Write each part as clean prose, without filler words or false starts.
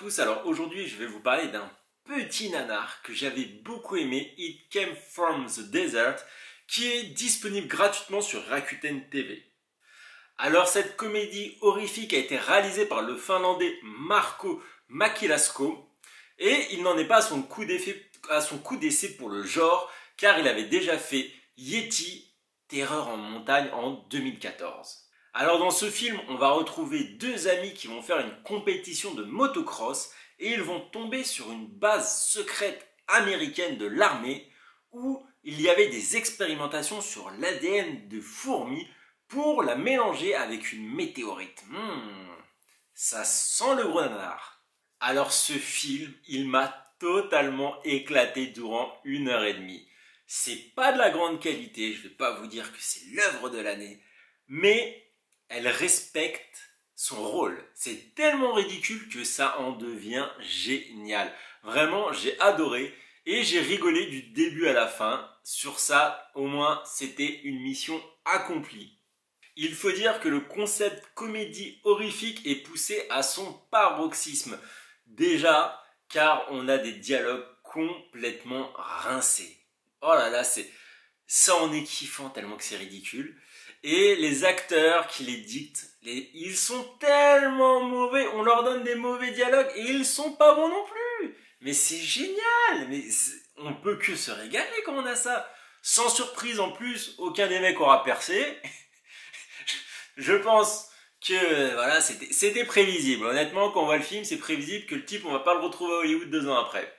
tous, alors aujourd'hui je vais vous parler d'un petit nanar que j'avais beaucoup aimé, It Came From The Desert, qui est disponible gratuitement sur Rakuten TV. Alors cette comédie horrifique a été réalisée par le finlandais Marco Makilasko, et il n'en est pas à son coup d'essai pour le genre, car il avait déjà fait Yeti, Terreur en montagne en 2014. Alors dans ce film, on va retrouver deux amis qui vont faire une compétition de motocross et ils vont tomber sur une base secrète américaine de l'armée où il y avait des expérimentations sur l'ADN de fourmis pour la mélanger avec une météorite. Ça sent le gros nanar. Alors ce film, il m'a totalement éclaté durant 1 heure et demie. C'est pas de la grande qualité, je vais pas vous dire que c'est l'œuvre de l'année, mais elle respecte son rôle. C'est tellement ridicule que ça en devient génial. Vraiment, j'ai adoré et j'ai rigolé du début à la fin. Sur ça, au moins, c'était une mission accomplie. Il faut dire que le concept comédie horrifique est poussé à son paroxysme. Déjà, car on a des dialogues complètement rincés. Oh là là, ça en est kiffant tellement que c'est ridicule. Et les acteurs qui les dictent, ils sont tellement mauvais, on leur donne des mauvais dialogues et ils sont pas bons non plus. Mais c'est génial, on peut que se régaler quand on a ça. Sans surprise en plus, aucun des mecs aura percé. Je pense que voilà, c'était prévisible. Honnêtement, quand on voit le film, c'est prévisible que le type, on va pas le retrouver à Hollywood 2 ans après.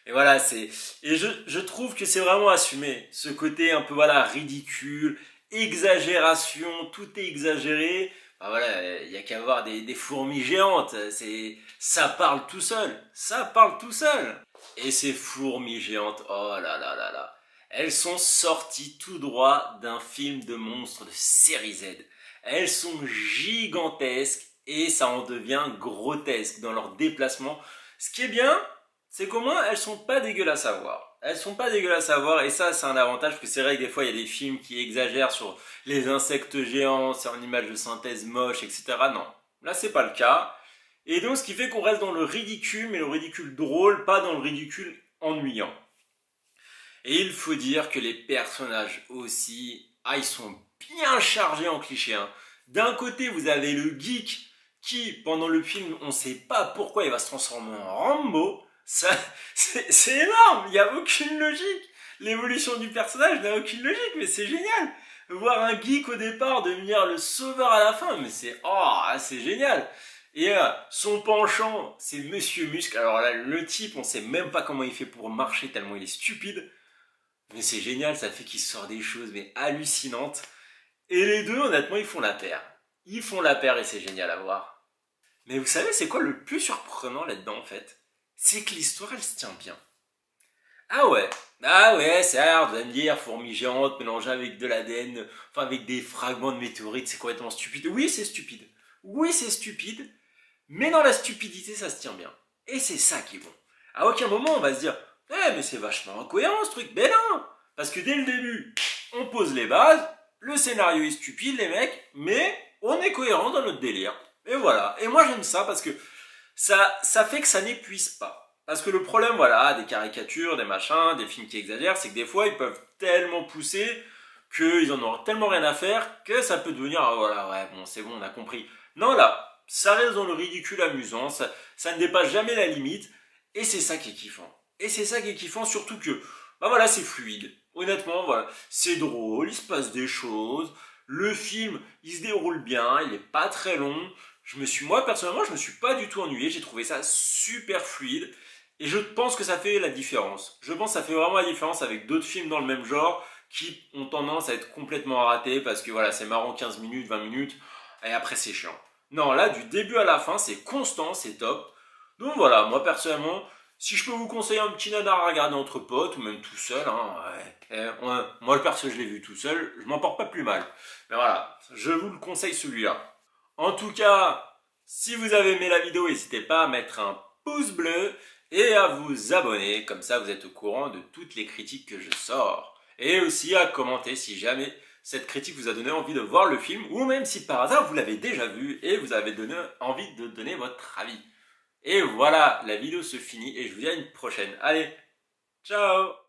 Et voilà, je trouve que c'est vraiment assumé. Ce côté un peu, voilà, ridicule, exagération, tout est exagéré. Bah voilà, il y a qu'à voir des fourmis géantes. Ça parle tout seul. Ça parle tout seul. Et ces fourmis géantes, oh là là là là. Elles sont sorties tout droit d'un film de monstres de série Z. Elles sont gigantesques et ça en devient grotesque dans leur déplacement. Ce qui est bien, c'est qu'au moins elles sont pas dégueulasses à voir. Elles sont pas dégueulasses à voir et ça c'est un avantage parce que c'est vrai que des fois il y a des films qui exagèrent sur les insectes géants, c'est en image de synthèse moche, etc. Non, là c'est pas le cas. Et donc ce qui fait qu'on reste dans le ridicule, mais le ridicule drôle, pas dans le ridicule ennuyant. Et il faut dire que les personnages aussi, ils sont bien chargés en clichés. D'un côté vous avez le geek qui pendant le film on sait pas pourquoi il va se transformer en Rambo. C'est énorme, il n'y a aucune logique. L'évolution du personnage n'a aucune logique, mais c'est génial. Voir un geek au départ devenir le sauveur à la fin, mais c'est génial. Et son penchant, c'est Monsieur Muscle. Alors là, le type, on sait même pas comment il fait pour marcher tellement il est stupide. Mais c'est génial, ça fait qu'il sort des choses mais hallucinantes. Et les deux, honnêtement, ils font la paire. Ils font la paire et c'est génial à voir. Mais vous savez, c'est quoi le plus surprenant là-dedans en fait? C'est que l'histoire, elle se tient bien. Ah ouais, certes, vous allez me dire, fourmis géantes mélangées avec de l'ADN, enfin avec des fragments de météorites, c'est complètement stupide. Oui, c'est stupide. Oui, c'est stupide. Mais dans la stupidité, ça se tient bien. Et c'est ça qui est bon. À aucun moment, on va se dire, mais c'est vachement incohérent ce truc. Mais non! Parce que dès le début, on pose les bases, le scénario est stupide, les mecs, mais on est cohérent dans notre délire. Et voilà. Et moi, j'aime ça parce que ça fait que ça n'épuise pas. Parce que le problème, voilà, des caricatures, des machins, des films qui exagèrent, c'est que des fois, ils peuvent tellement pousser qu'ils en ont tellement rien à faire que ça peut devenir, voilà, ouais, bon, c'est bon, on a compris. Non, là, ça reste dans le ridicule amusant, ça ne dépasse jamais la limite, et c'est ça qui est kiffant. Et c'est ça qui est kiffant, surtout que, bah voilà, c'est fluide. Honnêtement, voilà, c'est drôle, il se passe des choses, le film, il se déroule bien, il n'est pas très long. Moi, personnellement, je me suis pas du tout ennuyé, j'ai trouvé ça super fluide. Et je pense que ça fait la différence. Je pense que ça fait vraiment la différence avec d'autres films dans le même genre qui ont tendance à être complètement ratés parce que voilà, c'est marrant 15 minutes, 20 minutes, et après c'est chiant. Non, là, du début à la fin, c'est constant, c'est top. Donc voilà, moi personnellement, si je peux vous conseiller un petit nanar à regarder entre potes, ou même tout seul, moi perso je l'ai vu tout seul, je m'en porte pas plus mal. Mais voilà, je vous le conseille celui-là. En tout cas, si vous avez aimé la vidéo, n'hésitez pas à mettre un pouce bleu et à vous abonner, comme ça vous êtes au courant de toutes les critiques que je sors. Et aussi à commenter si jamais cette critique vous a donné envie de voir le film, ou même si par hasard vous l'avez déjà vu et vous avez donné envie de donner votre avis. Et voilà, la vidéo se finit et je vous dis à une prochaine. Allez, ciao!